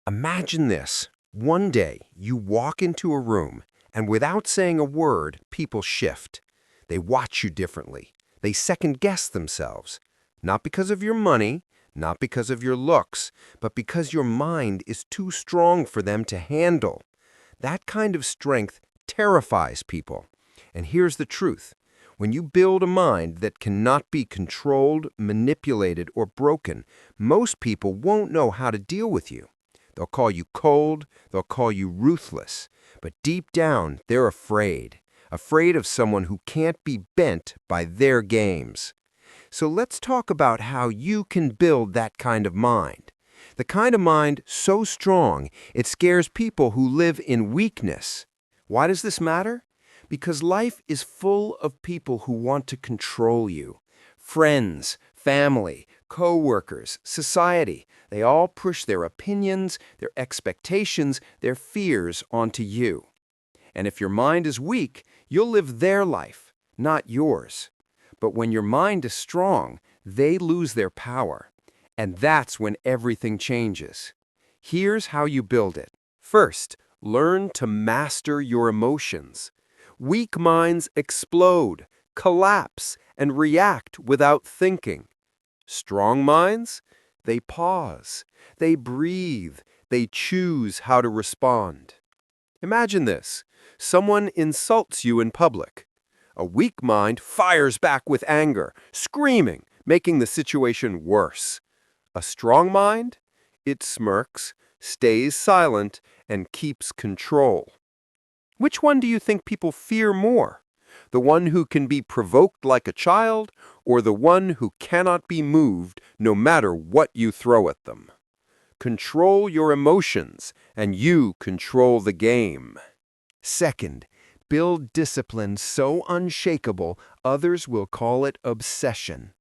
Imagine this. One day, you walk into a room, and without saying a word, people shift. They watch you differently. They second-guess themselves. Not because of your money, not because of your looks, but because your mind is too strong for them to handle. That kind of strength terrifies people. And here's the truth. When you build a mind that cannot be controlled, manipulated, or broken, most people won't know how to deal with you. They'll call you cold, they'll call you ruthless, but deep down, they're afraid of someone who can't be bent by their games. So let's talk about how you can build that kind of mind. The kind of mind so strong, it scares people who live in weakness. Why does this matter? Because life is full of people who want to control you. Friends, family, co-workers, society, they all push their opinions, their expectations, their fears onto you. And if your mind is weak, you'll live their life, not yours. But when your mind is strong, they lose their power. And that's when everything changes. Here's how you build it. First, learn to master your emotions. Weak minds explode, collapse, and react without thinking. Strong minds, they pause, they breathe, they choose how to respond. Imagine this. Someone insults you in public. A weak mind fires back with anger, screaming, making the situation worse. A strong mind? It smirks, stays silent, and keeps control. Which one do you think people fear more? The one who can be provoked like a child, or the one who cannot be moved no matter what you throw at them? Control your emotions, and you control the game. Second, build discipline so unshakable others will call it obsession.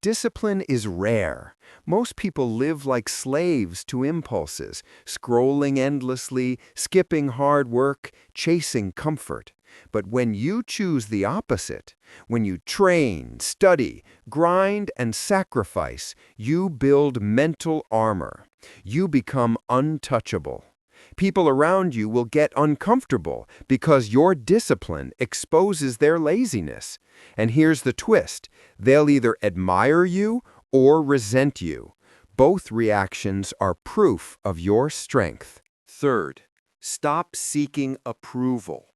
Discipline is rare. Most people live like slaves to impulses, scrolling endlessly, skipping hard work, chasing comfort. But when you choose the opposite, when you train, study, grind, and sacrifice, you build mental armor. You become untouchable. People around you will get uncomfortable because your discipline exposes their laziness. And here's the twist. They'll either admire you or resent you. Both reactions are proof of your strength. Third, stop seeking approval.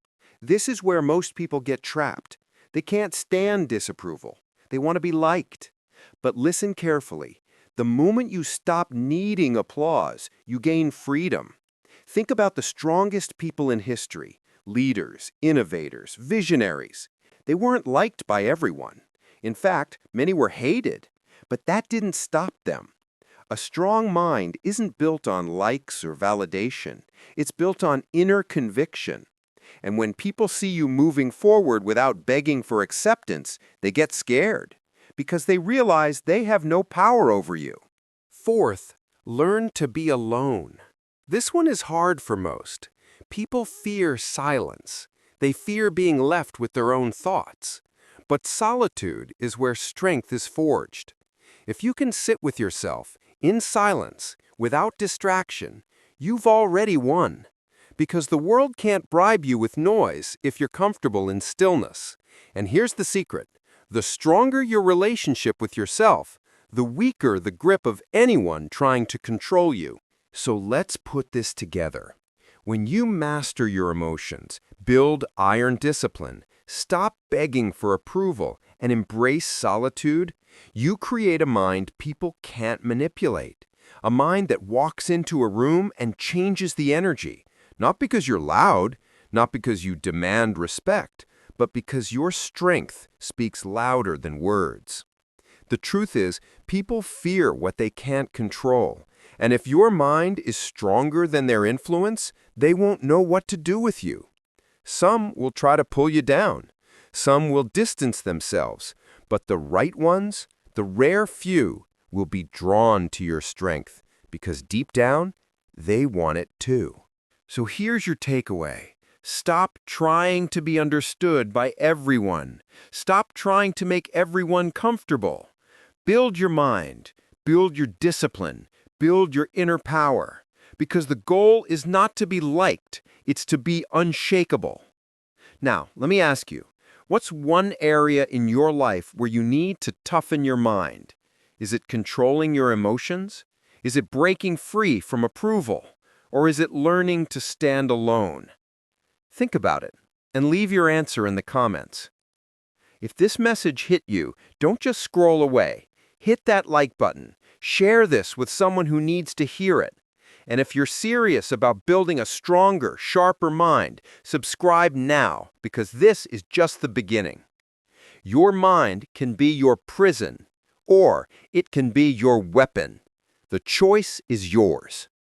This is where most people get trapped. They can't stand disapproval. They want to be liked. But listen carefully. The moment you stop needing applause, you gain freedom. Think about the strongest people in history, leaders, innovators, visionaries. They weren't liked by everyone. In fact, many were hated, but that didn't stop them. A strong mind isn't built on likes or validation. It's built on inner conviction. And when people see you moving forward without begging for acceptance, they get scared because they realize they have no power over you. Fourth, learn to be alone. This one is hard for most. People fear silence. They fear being left with their own thoughts. But solitude is where strength is forged. If you can sit with yourself, in silence, without distraction, you've already won. Because the world can't bribe you with noise if you're comfortable in stillness. And here's the secret. The stronger your relationship with yourself, the weaker the grip of anyone trying to control you. So let's put this together. When you master your emotions, build iron discipline, stop begging for approval, and embrace solitude, you create a mind people can't manipulate. A mind that walks into a room and changes the energy. Not because you're loud, not because you demand respect, but because your strength speaks louder than words. The truth is, people fear what they can't control. And if your mind is stronger than their influence, they won't know what to do with you. Some will try to pull you down. Some will distance themselves. But the right ones, the rare few, will be drawn to your strength because deep down, they want it too. So here's your takeaway. Stop trying to be understood by everyone. Stop trying to make everyone comfortable. Build your mind. Build your discipline. Build your inner power. Because the goal is not to be liked, it's to be unshakable. Now, let me ask you, what's one area in your life where you need to toughen your mind? Is it controlling your emotions? Is it breaking free from approval? Or is it learning to stand alone? Think about it and leave your answer in the comments. If this message hit you, don't just scroll away. Hit that like button. Share this with someone who needs to hear it. And if you're serious about building a stronger, sharper mind, subscribe now, because this is just the beginning. Your mind can be your prison, or it can be your weapon. The choice is yours.